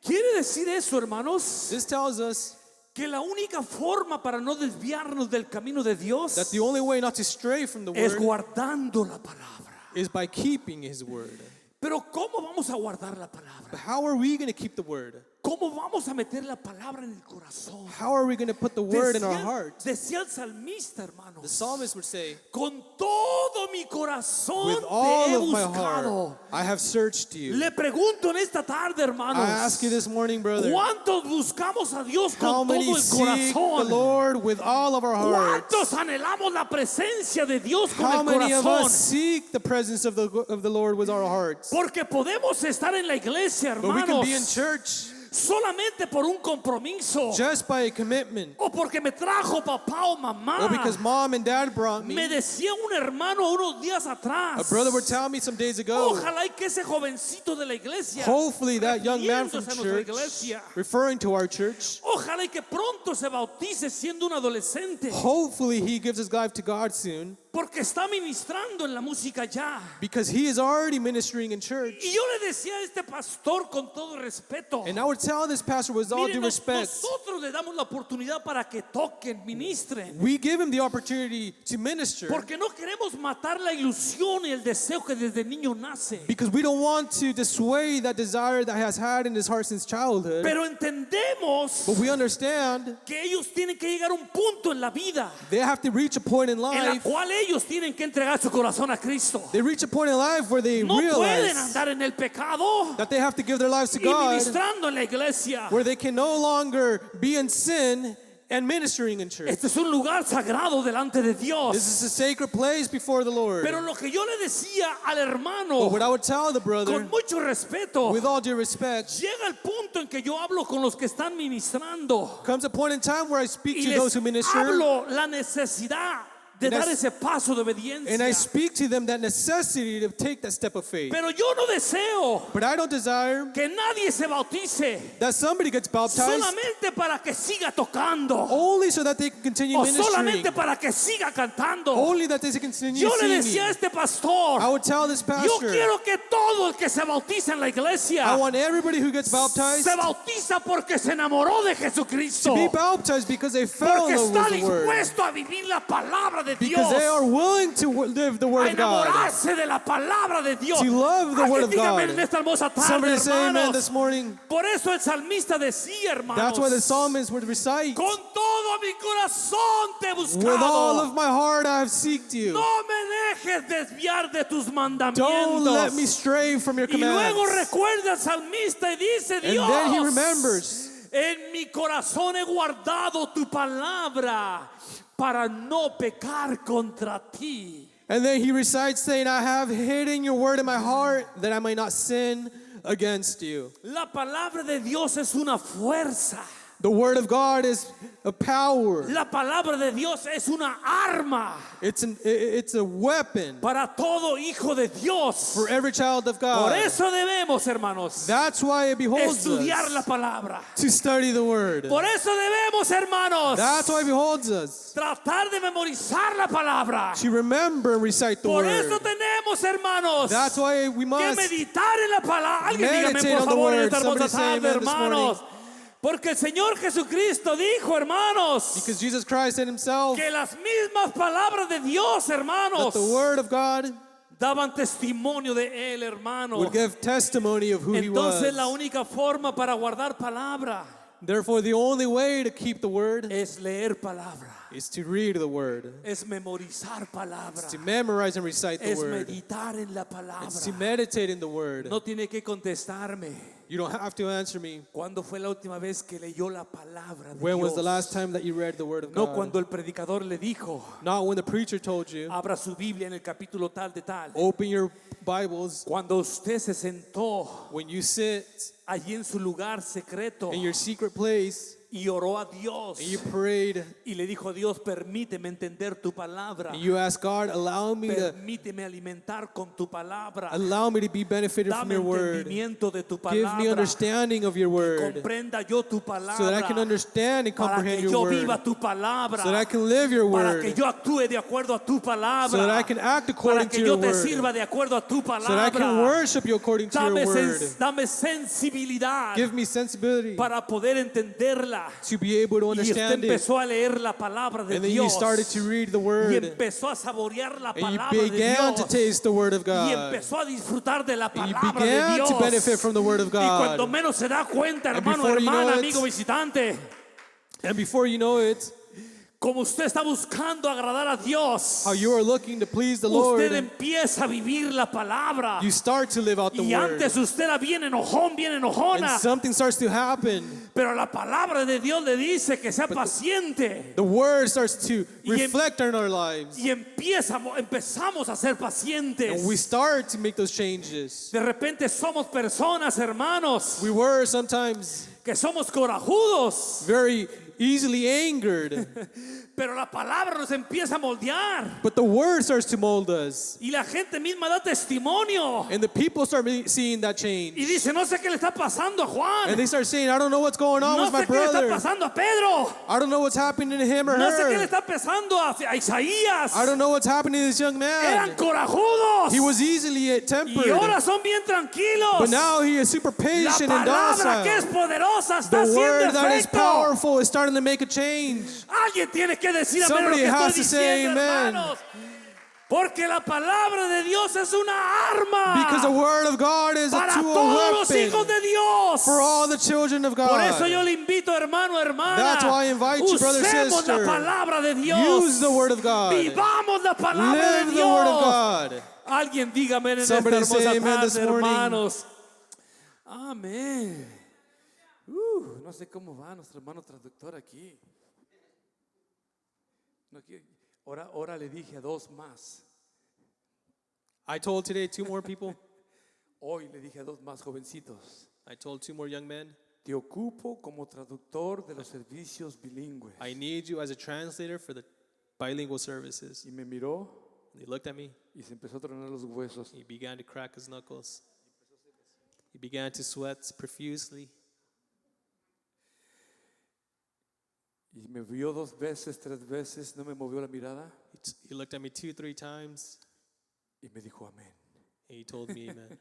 ¿Quiere decir eso, hermanos? This tells us Que la única forma para no desviarnos del camino de Dios that the only way not to stray from the es word guardando la palabra. is by keeping his word. Pero ¿cómo vamos a guardar la palabra? But how are we going to keep the word? ¿Cómo vamos a meter la palabra en el corazón? How are we going to put the word in our heart? Decía el salmista, hermanos, The psalmist would say, con todo mi corazón with te all he of my buscado. heart, I have searched you. Le pregunto en esta tarde, hermanos, I ask you this morning, brother, ¿cuántos buscamos a Dios how con many todo el seek the corazón? Lord with all of our hearts? ¿Cuántos anhelamos la presencia de Dios con How el many of corazón? us seek the presence of the Lord with our hearts? Porque podemos estar en la iglesia, But we can be in hermanos, church solamente por un compromiso just by a commitment, o porque me trajo papá o mamá. or because mom and dad brought me. Me decía un hermano unos días atrás, A brother would tell me some days ago, ojalá y que ese jovencito de la iglesia, hopefully that young man from refiriéndose a nuestra church, iglesia, referring to our church, ojalá y que pronto se bautice siendo un adolescente, hopefully he gives his life to God soon, porque está ministrando en la música ya. because he is already ministering in church. Y yo le decía a este pastor con todo respeto, And I would tell this pastor with all miren, due respect, nosotros le damos la oportunidad para que toquen, ministren, we give him the opportunity to minister porque no queremos matar la ilusión y el deseo que desde niño nace. because we don't want to dissuade that desire that he has had in his heart since childhood. Pero entendemos But we understand que ellos tienen que llegar a un punto en la vida they have to reach a point in en la life. cual ellos tienen que entregar su corazón a Cristo. They reach a point in life where they No pueden realize andar en el pecado that they have to give their lives to y God, ministrando en la iglesia. where they can no longer be in sin and ministering in church. Este es un lugar sagrado delante de This Dios. is a sacred place before the Lord. Pero lo que yo le decía al But hermano, what I would tell the brother, con mucho respeto, with all due respect, llega el punto en que yo hablo con los que están ministrando comes a point in time where I speak y to those les who minister, hablo la necesidad de And I dar s- ese paso de and I obediencia. speak to them that necessity to take that step of faith. Pero yo no deseo But I don't desire que nadie se bautice that somebody gets baptized solamente para que siga tocando only so that they can continue o ministering, solamente para que siga cantando. only that they can continue Yo le decía a singing. este pastor, I would tell this yo pastor, quiero que todo el que se bautiza en la I iglesia want everybody who gets baptized se bautiza porque se enamoró de Jesucristo, to be baptized because they fell porque in love está with the word, dispuesto a vivir la palabra de because Dios, they are willing to live the a word of God. enamorarse de la palabra de Dios. To love the word Alguien of dígame God. en esta hermosa tarde, Somebody say amen hermanos. this morning. Por eso el salmista decía, hermanos, That's why the psalmist would recite, con todo mi corazón te he with all buscado. of my heart I have seeked you. No me dejes desviar de tus Don't let me mandamientos. stray from your Y luego commands. recuerda el salmista y dice, And then he Dios, remembers, en mi corazón he guardado tu palabra para no pecar contra ti. and then he recites saying, I have hidden your word in my heart that I might not sin against you. La palabra de Dios es una fuerza. The word of God is a power. La palabra de Dios es una arma It's a weapon para todo hijo de Dios. for every child of Por God. eso debemos, hermanos, That's why it beholds estudiar la us palabra. to study the word. Por eso debemos, hermanos, That's why it beholds us tratar de memorizar la palabra. to remember and recite the Por eso word. tenemos, hermanos, That's why we que must meditar en la palabra. Alguien dígame, meditate por on the favor, en word. esta hermosa Somebody say tarde, amen this hermanos. Porque el Señor Jesucristo dijo, hermanos, because Jesus Christ said himself que las mismas palabras de Dios, that hermanos, the word of God daban testimonio de Él, hermano. would give testimony of who he Entonces la was. única forma para guardar palabra Therefore, the only way to keep the word es leer palabra, is to read the word, es memorizar palabra, to memorize and recite the es word, meditar en la it's to palabra. meditate in the word. No tiene que contestarme. You don't have to answer me. ¿Cuándo fue la última vez que leyó la palabra de When was the Dios? last time that you read the word of No God? cuando el predicador le dijo, Not when the preacher told you, abra su Biblia en el capítulo tal de tal. open your Bibles. Cuando usted se sentó When you sit allí en su lugar secreto in your secret place y oró a Dios and you prayed y le dijo, Dios, permíteme entender tu palabra. and you ask God, allow me Permíteme alimentar con tu palabra. to be benefited from Dame your word. entendimiento de tu Give me palabra. understanding of your word Comprenda yo tu palabra. so that I can understand and Para comprehend que your yo word. viva tu palabra. So that I can live your Para que word. yo actúe de acuerdo a tu palabra. So that I can act Para according que to yo your te word. sirva de acuerdo a tu So that I can palabra. worship you according to your word. Dame sensibilidad Give me sensibility para poder entenderla. to be able to Y usted understand it. empezó a leer la palabra de And then you Dios. started to read the Y word. empezó a saborear la And you palabra de began to Dios. taste the word of Y God. empezó a disfrutar de la And you palabra de began Dios. to benefit from the word of Y cuando God. menos se da cuenta, And hermano, before you know hermana, it, amigo visitante, And before you know it, como usted está buscando agradar a Dios, how you are looking to please the usted Lord, empieza a vivir la palabra. you start to live out the Y word. antes usted era bien enojón, bien enojona, And something starts to happen. pero la palabra de Dios le dice que sea paciente. The word starts to Y em- reflect on our lives. Y empezamos a ser pacientes. And we start to make those changes. De repente somos personas, hermanos, We were sometimes que somos corajudos, very easily angered. pero la palabra nos empieza a moldear But the word starts to mold us. y la gente misma da testimonio And the people start seeing that change. y dice, no sé qué le está pasando a Juan, And they start saying, I don't know what's going on no with my sé qué le está brother. pasando a Pedro, I don't know what's happening to him or no sé qué le her. está pasando a Isaías. I don't know what's happening to this young Eran man. corajudos He was easily y tempered. ahora son bien tranquilos. But now he is super La patient and palabra que es docile. poderosa está The haciendo word that is efecto. powerful is starting to make a change. Alguien tiene que decir amén lo Somebody que has estoy to say diciendo, amen. hermanos. Porque la palabra de Dios es una arma Because the word of God is a para tool, todos los hijos weapon de Dios. for all the children of Por eso yo God. le invito, hermano, hermana, That's why I invite you, brother, usemos sister. la palabra de Dios. Use the word of God. Vivamos la palabra Live de the word of Dios. God. Alguien dígame en esta Somebody hermosa say amen tarde, this morning. hermanos. Amén. No sé cómo va nuestro hermano traductor aquí. Ahora le dije a dos más. I told today 2 more people. Hoy le dije a dos más jovencitos. I told 2 more young men. Te ocupo como traductor de los servicios bilingües. I need you as a translator for the bilingual services. Y me miró He looked at me. y se empezó a tronar los huesos. He began to crack his knuckles. He began to sweat profusely. Y me vio 2 veces, 3 veces, no me movió la mirada He looked at me 2, 3 times. y me dijo amén. And he told me amen.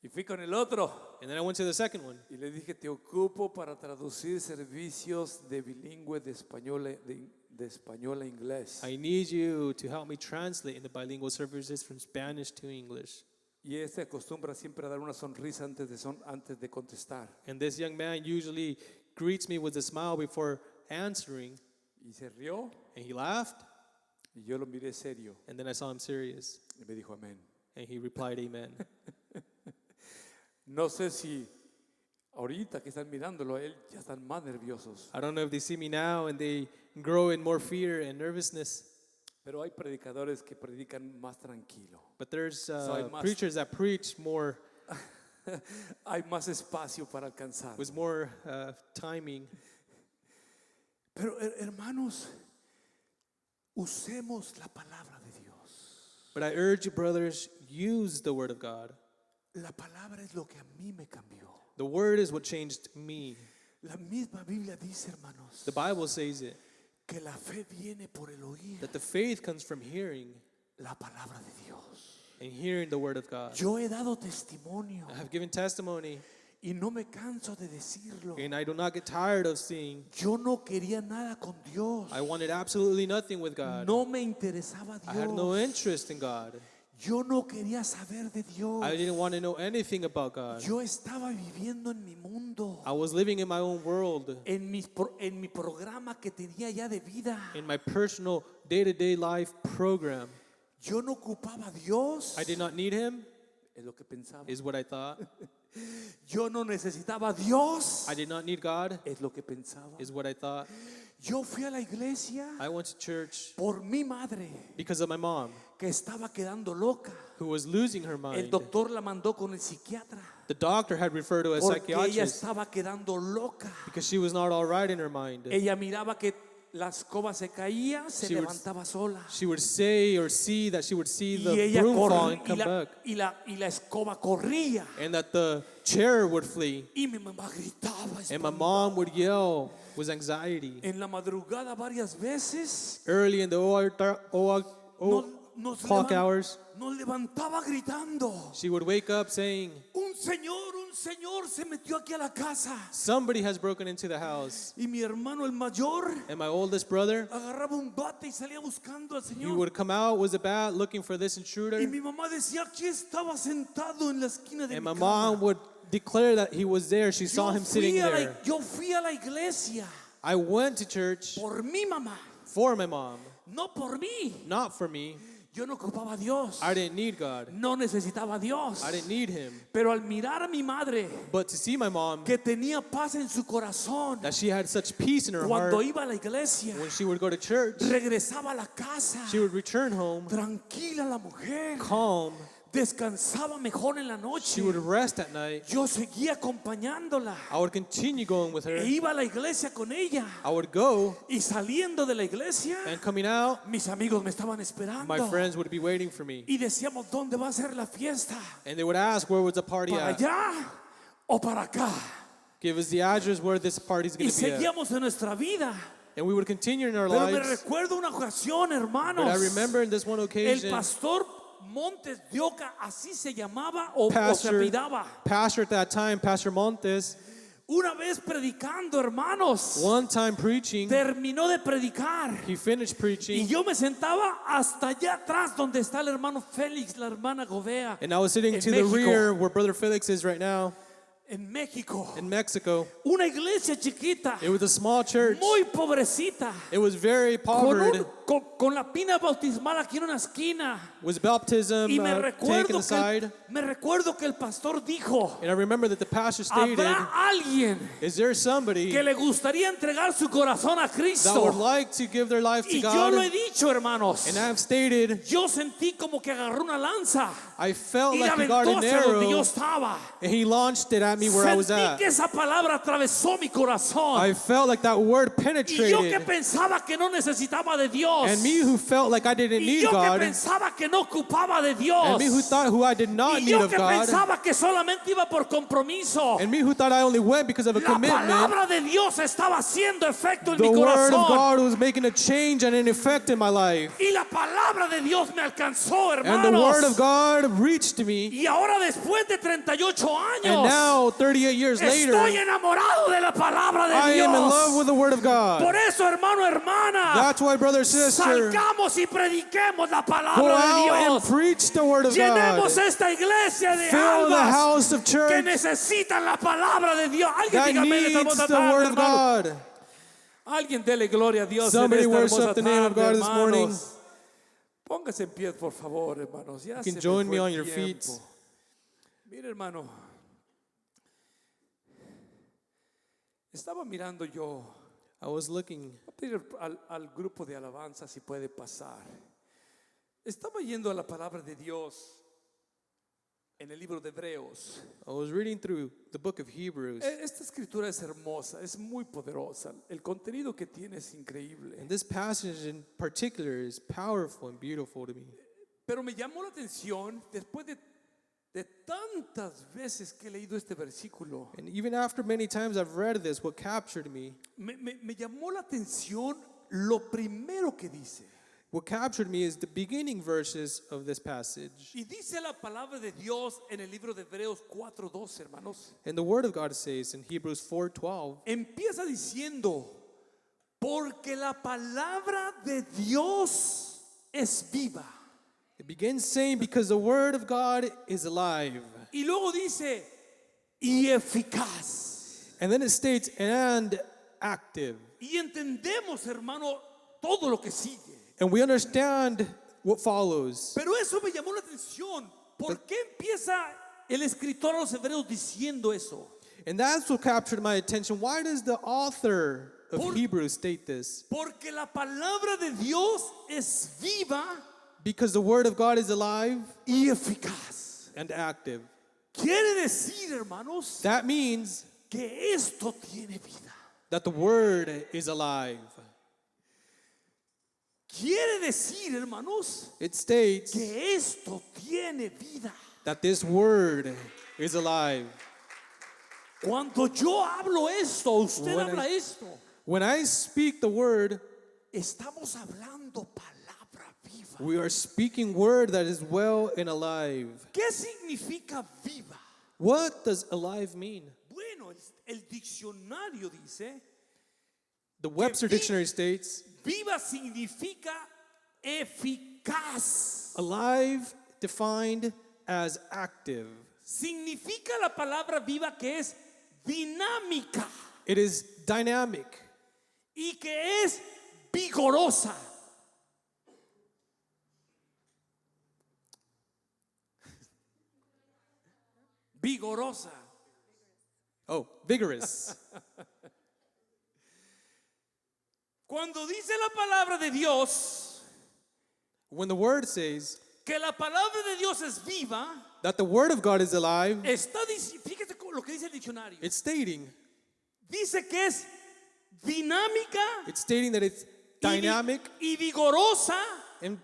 Y fui con el otro And then I went to the second one. y le dije, te ocupo para traducir servicios de bilingüe de español, de español a inglés. I need you to help me translate in the bilingual services from Spanish to English. Y este acostumbra siempre a dar una sonrisa antes de contestar. And this young man usually greets me with a smile before answering. Y se rió And he laughed. y yo lo miré serio And then I saw him serious. y me dijo amén. And he replied, amen. No sé si ahorita que están mirándolo a él ya están más nerviosos. I don't know if they see me now and they grow in more fear and nervousness. Pero hay predicadores que predican más tranquilo. But there's I must- preachers that preach more Hay más espacio para alcanzar. with more timing. Pero hermanos, usemos la palabra de Dios. But I urge you, brothers, use the word of God. La palabra es lo que a mí me cambió. The word is what changed me. La misma Biblia dice, hermanos, The Bible says it, que la fe viene por el oír that the faith comes from hearing la palabra de Dios. and hearing the word of God. Yo he dado testimonio I have given testimony, y no me canso de decirlo. and I do not get tired of seeing. Yo no quería nada con Dios. I wanted absolutely nothing with God. No me interesaba I had no Dios. interest in God. Yo no quería saber de Dios. I didn't want to know anything about God. Yo estaba viviendo en mi mundo, I was living in my own world, en mi programa que tenía ya de vida. in my personal day-to-day life program. Yo no ocupaba a Dios, I did not need Him, es lo que pensaba. is what I thought. Yo no necesitaba a Dios, I did not need God, es lo que pensaba. is what I thought. Yo fui a la iglesia I went to church por mi madre, because of my mom, que estaba quedando loca. who was losing her El mind. doctor la mandó con el psiquiatra The doctor had referred to a porque ella psychiatrist estaba quedando loca. because she was not all right in her mind. Ella miraba que la escoba se caía, se She would- levantaba sola. She would say or see that she would see Y the ella broom fall corría and come back, y la escoba corría. and that the chair would flee, Y mi mamá gritaba. and my espantada. mom would yell with anxiety. En la madrugada varias veces Early in the nos, clock hours, nos levantaba gritando. she would wake up saying, Un señor se metió aquí a la casa. somebody has broken into the house. Y mi hermano el mayor And my oldest brother, agarraba un bate y salía buscando al he señor. would come out with a bat looking for this intruder. Y mi mamá decía, aquí estaba sentado en la esquina de And mi my cama. mom would declare that he was there. She saw him sitting there. Yo fui a la iglesia I went to church por mi mamá, for my mom, no por mí. not for me. Yo no ocupaba a Dios. I didn't need God. No necesitaba a Dios. I didn't need Him. Pero al mirar a mi madre But to see my mom, que tenía paz en su corazón that she had such peace in her cuando heart, iba a la iglesia, when she would go to church, regresaba a la casa she would return home tranquila la mujer, calm, descansaba mejor en la She noche. would rest at night. Yo seguía acompañándola. I would continue going with her. E iba a la iglesia con ella. I would go, Y saliendo de la iglesia, and coming out, mis amigos me estaban esperando. my friends would be waiting for me. Y decíamos, ¿dónde va a ser la fiesta? And they would ask, where was the party ¿Para at? allá o para acá? Give us the address where this party's Y going to be at. seguíamos en nuestra vida. And we would continue in our Pero me lives. recuerdo una ocasión, hermanos. But I remember in this one El occasion, pastor Montes de Oca, así se llamaba o se Pastor, apellidaba. pastor at that time, Pastor Montes, Una vez predicando, hermanos, one time preaching, terminó de predicar. he finished Y preaching, yo me sentaba hasta allá atrás donde está el hermano Félix, la hermana Gobea, and I was sitting en to the México. rear where Brother Felix is right now en México. in Mexico. Una iglesia chiquita, It was a small church. muy pobrecita, It was very con, poverty. con la pina bautismal aquí en una esquina. Was baptism Y me taken aside. me recuerdo que el pastor dijo, And I remember that the pastor stated, ¿habrá alguien is there somebody que le gustaría entregar su corazón a that would Cristo? like to give their life to Y yo lo he God? dicho, hermanos. And I have stated, Yo sentí como que agarró una lanza I felt y la like he got aventó an hacia donde yo arrow estaba. and he launched it at me where I was Sentí at. que esa palabra atravesó mi corazón. I felt like that word Y yo que penetrated. pensaba que no necesitaba de Dios. And me who felt like I didn't Y need yo que God. pensaba que no ocupaba de Dios. And me who thought who I did not Y need yo of que God. pensaba que solamente iba por compromiso. And me who thought I only went because of a La commitment. palabra de Dios estaba haciendo efecto en The mi word of corazón. God was making a change and an effect in my life. Y la palabra de Dios me alcanzó, And the word of hermanos. God reached me. Y ahora después de 38 And años, now, 38 years later, estoy enamorado de la palabra de I Dios. am in love with the word of Por God. eso, hermano, hermana, That's why, brother, sister, salgamos y prediquemos la go palabra de out and Dios. preach the word of Llenemos God. esta iglesia de Fill the almas house of que church necesitan la palabra de Dios. Alguien that diga amén esta needs hermosa the tarde, word of hermano. God. Alguien dele gloria a Dios Somebody en esta worship hermosa the name of tarde, God this morning. hermanos. Póngase en pie, por favor, hermanos. Ya You se can me join fue me el on your tiempo. feet. Mire, hermano, estaba mirando yo. I was looking. Voy a pedir al grupo de alabanza si puede pasar. Estaba yendo a la palabra de Dios en el libro de Hebreos. I was reading through the book of Hebrews. Esta escritura es hermosa, es muy poderosa. El contenido que tiene es increíble. And this passage in particular is powerful and beautiful to me. Pero me llamó la atención después de tantas veces que he leído este versículo. And even after many times I've read this, what captured me, Me llamó la atención lo primero que dice. what captured me is the beginning verses of this passage. Y dice la palabra de Dios en el libro de Hebreos 4:12, hermanos. And the word of God says in Hebrews 4:12, Empieza diciendo, porque la palabra de Dios es viva. it begins saying, because the word of God is alive. Y luego dice, y eficaz. And then it states, and active. Y entendemos, hermano, todo lo que sigue. And we understand what follows. Pero eso me llamó la atención. ¿Por qué empieza el escritor a los hebreos diciendo eso? And that's what captured my attention. Why does the author of Por- Hebrews state this? Porque la palabra de Dios es viva Because the word of God is alive y eficaz. and active. Quiere decir, hermanos, That means que esto tiene vida. that the word is alive. Quiere decir, hermanos, It states que esto tiene vida. that this word is alive. Cuando yo hablo esto, usted When I- habla esto, When I speak the word, estamos hablando palabra viva. we are speaking word that is well and alive. ¿Qué significa viva? What does alive mean? Bueno, el diccionario dice, The Webster vi- Dictionary states, viva significa eficaz. alive defined as active. Significa la palabra viva que es dinámica It is dynamic. y que es vigorosa. Vigorosa. Oh, vigorous. Cuando dice la palabra de Dios When the word says que la palabra de Dios es viva, that the word of God is alive, fíjate lo que dice el diccionario. it's stating Dice que es dinámica that it's dynamic y vigorosa and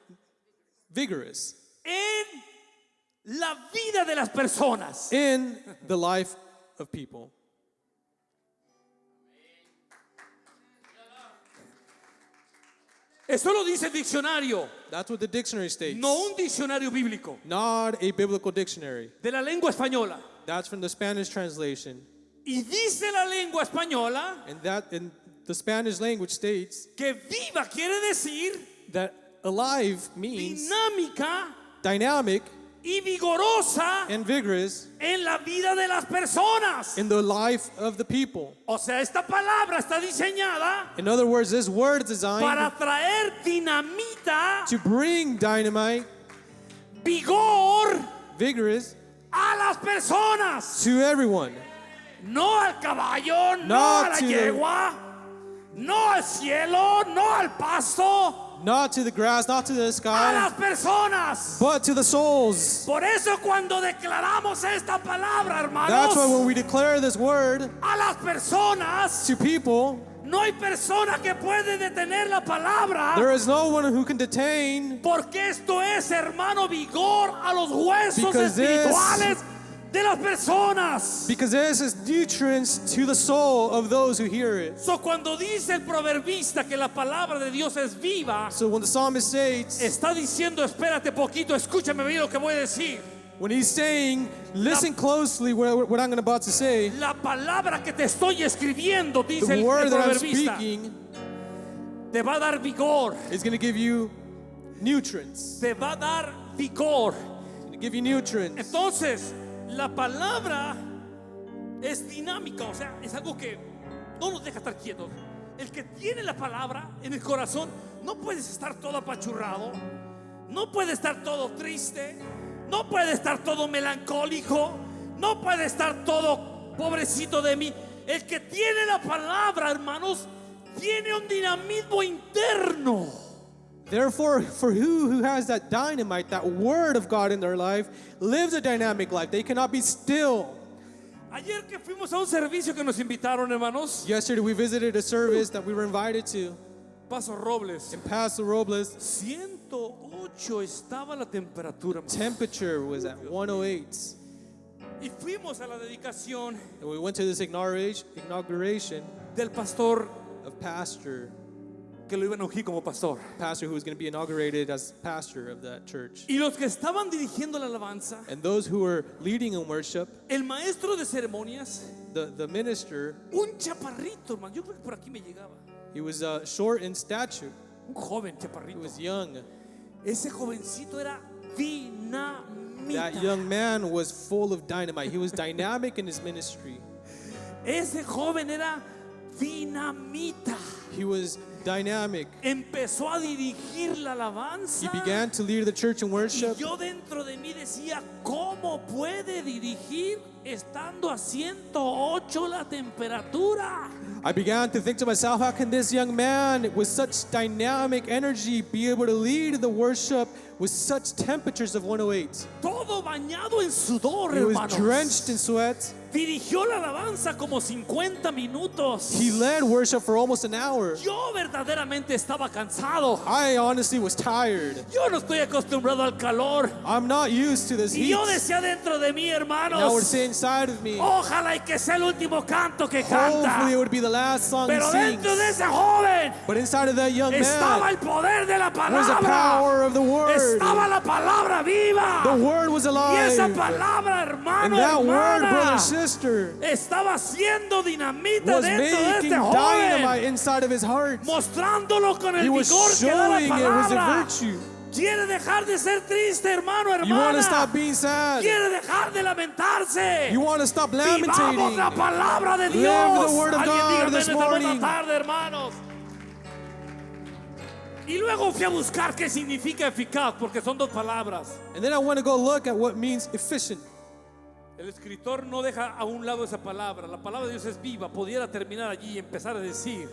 vigorous en la vida de las personas. in the life of people. Eso lo dice el diccionario, That's what the dictionary states. no un diccionario bíblico, Not a biblical dictionary. de la lengua española. That's from the Spanish translation. Y dice la lengua española And that in the Spanish language states que viva quiere decir that alive means dinámica dynamic y vigorosa and vigorous en la vida de las personas. in the life of the people. O sea, esta palabra está diseñada In other words, this word is para designed traer dinamita, to bring dynamite, vigor vigorous a las personas. to everyone. No al caballo, no Not a la to the- yegua, no al cielo, no al pasto, Not to the grass, not to the a sky, las personas. but to the souls. Por eso cuando declaramos esta palabra, That's why hermanos, when we declare this word a las personas, to people, no hay persona que puede detener la palabra. there is no one who can detain, Porque esto es, hermano, vigor a los huesos Because this- espirituales de las personas. because this is nutrients to the soul of those who hear it. So, cuando dice el proverbista que la palabra de Dios es viva, So when the psalmist states, está diciendo, espérate poquito, escúchame bien lo que voy a decir. when he's saying, listen closely what I'm about to say, La palabra que te estoy escribiendo, dice the el word that I'm proverbista, speaking te va a dar vigor, is going to give you nutrients. te va a dar vigor. It's going to give you nutrients. Entonces, la palabra es dinámica, o sea, es algo que no nos deja estar quietos. El que tiene la palabra en el corazón, no puedes estar todo apachurrado, no puede estar todo triste, no puede estar todo melancólico, no puede estar todo pobrecito de mí. El que tiene la palabra, hermanos, tiene un dinamismo interno. Therefore, for who has that dynamite, that word of God in their life, lives a dynamic life. They cannot be still. Ayer que fuimos a un servicio que nos invitaron, hermanos, Yesterday, we visited a service that we were invited to Paso Robles, in Paso Robles. 108 estaba la temperatura. Temperature was at 108. Y fuimos a la dedicación And we went to this inauguration del pastor of pastor que lo iban a ungir como pastor. who was going to be inaugurated as pastor of that church. Y los que estaban dirigiendo la alabanza, And those who were leading in worship, el maestro de ceremonias, the minister, un chaparrito, hermano, yo creo que por aquí me llegaba, he was short in stature. un joven He chaparrito. was young. Ese jovencito era dinamita. That young man was full of dynamite. He was dynamic in his ministry. Ese joven era dinamita. He was dynamic. Empezó a dirigir la He alabanza. began to lead the church in Y worship. yo dentro de mí decía, ¿cómo puede dirigir estando a 108 la temperatura? I began to think to myself, how can this young man with such dynamic energy be able to lead the worship with such temperatures of 108? Todo bañado en sudor, He was hermanos. drenched in sweat. Dirigió la alabanza como 50 minutos. He led worship for almost an hour. Yo verdaderamente estaba cansado. I honestly was tired. Yo no estoy acostumbrado al calor. I'm not used to this Y heat. yo decía dentro de mí, And I would hermanos, say inside of me, ojalá y que sea el último canto que hopefully canta. it would be the last song he Pero sings. dentro de ese joven But inside of that young estaba man el poder de la was the palabra. power of the word. Estaba la palabra viva. The word was Y esa alive. palabra, And hermano, that word, brother hermana, and sister, estaba haciendo dinamita was dentro de making este joven, dynamite inside of his heart. mostrándolo con He el was vigor que da la showing it was a palabra. virtue. Quiere dejar de ser triste, hermano, You want to hermana. stop being sad. Quiere dejar de lamentarse. You want to stop Vivamos la lamentating. palabra de Live Dios. the word of Alguien God dígame en this esta buena morning. tarde, hermanos. Y luego fui a buscar qué significa eficaz, porque son dos palabras. And then I want to go look at what means efficient. El escritor no deja a un lado esa palabra. La palabra de Dios es viva. Pudiera terminar allí y empezar a decir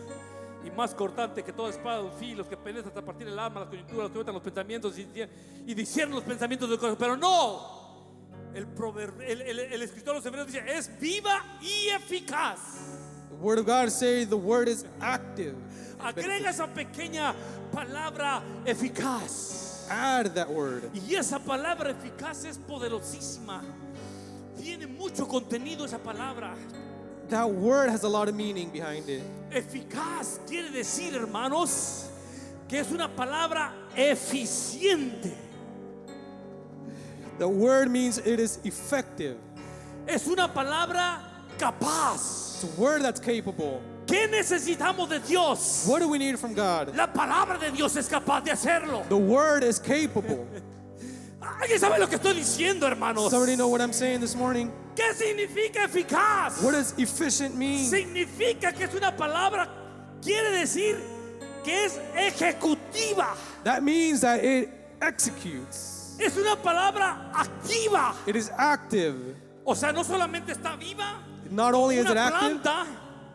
y más cortante que toda espada de 2 filos, que penetra hasta partir el alma, las coyunturas, que los pensamientos y discierne los pensamientos del corazón. Pero no, el escritor de los Hebreos dice, es viva y eficaz. The word of God says the word is active. Agrega esa pequeña palabra eficaz. Add that word. Y esa palabra eficaz es poderosísima. Tiene mucho contenido esa palabra. That word has a lot of meaning behind it. Eficaz quiere decir, hermanos, que es una palabra eficiente. The word means it is effective. Es una palabra capaz. It's a word that's capable. ¿Qué necesitamos de Dios? What do we need from God? La palabra de Dios es capaz de hacerlo. The word is capable. ¿Alguien sabe lo que estoy diciendo, hermanos? Somebody know what I'm saying this morning? ¿Qué significa eficaz? What does efficient mean? Significa que es una palabra, quiere decir que es ejecutiva. That means that it executes. Es una palabra activa. It is active. O sea, no solamente está viva, Not only is it una active, planta,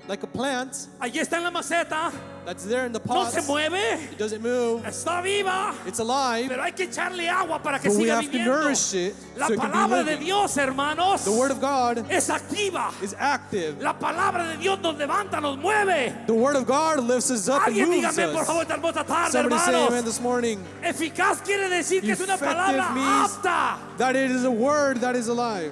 like a plant allí está en la maceta, that's there in the no pot, se mueve, it doesn't move, está viva, it's alive, pero hay que echarle agua para que but we siga have to viviendo. nourish it La so it can palabra be de living. Dios, hermanos, The word of God es activa. is active. La palabra de Dios nos levanta, nos mueve. The word of God lifts us up and Alguien moves dígame, por us. favor, esta hermosa tarde, Somebody say amen hermanos. this morning. Eficaz quiere decir que es una Effective palabra means apta. that it is a word that is alive.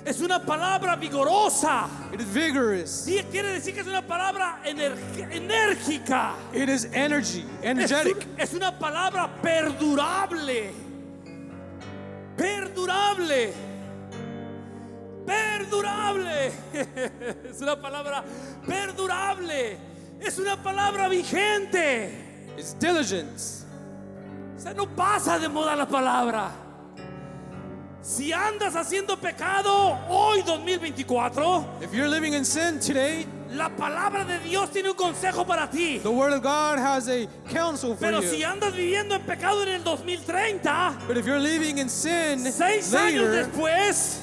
Es una palabra vigorosa. It is vigorous. Sí, quiere decir que es una palabra enérgica. It is energy, energetic. Es una palabra perdurable. Perdurable. Perdurable. Es una palabra perdurable. Es una palabra vigente. It's diligence. O sea, no pasa de moda la palabra. Si andas haciendo pecado hoy 2024, If you're living in sin today, la palabra de Dios tiene un consejo para ti. the word of God has a counsel for Pero si you. andas viviendo en pecado en el 2030, But if you're living in sin 6 años later, después,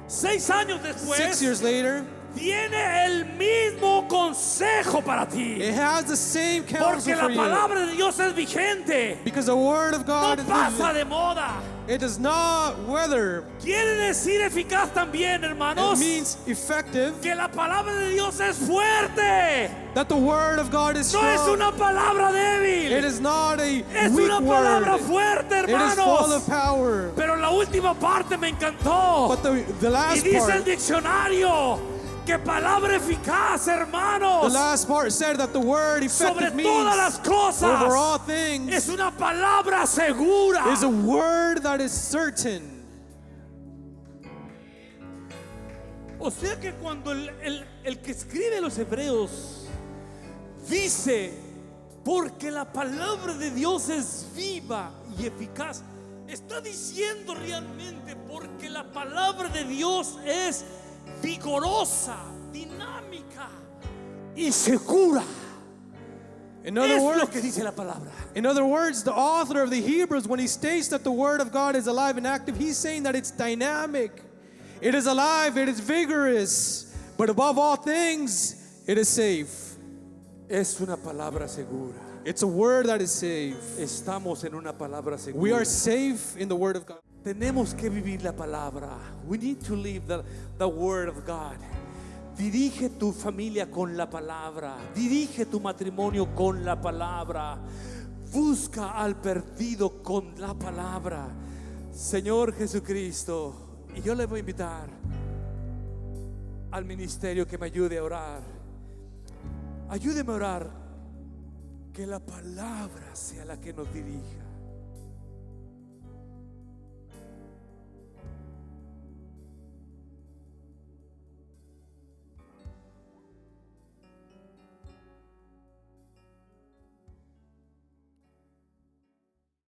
6 años 6 después, years later, tiene el mismo consejo para ti. it has the same Porque counsel la for you. palabra de Dios es vigente. Because the word of No God is pasa living. de moda. It does not wither. Quiere decir eficaz también, hermanos, It means effective. que la palabra de Dios es fuerte. That the word of God is No es strong. una palabra débil. It is not a Es weak una palabra word. fuerte, It is full hermanos. of power. Pero la última parte me encantó. But the Y last dice el part, diccionario que palabra eficaz, the hermanos, last part said that the word sobre effective todas las means cosas, over all things es una palabra segura. is a word that is certain. O sea que cuando el que escribe los Hebreos dice, porque la palabra de Dios es viva y eficaz, está diciendo realmente porque la palabra de Dios es vigorosa, dinámica y segura. In other Es lo words, que dice la palabra. the author of the Hebrews, when he states that the word of God is alive and active, he's saying that it's dynamic. It is alive, it is vigorous, but above all things, it is safe. Es una palabra segura. It's a word that is safe. Estamos en una palabra segura. We are safe in the word of God. Tenemos que vivir la palabra. We need to live the word of God. Dirige tu familia con la palabra. Dirige tu matrimonio con la palabra. Busca al perdido con la palabra. Señor Jesucristo, y yo le voy a invitar al ministerio que me ayude a orar. Ayúdeme a orar. Que la palabra sea la que nos dirija.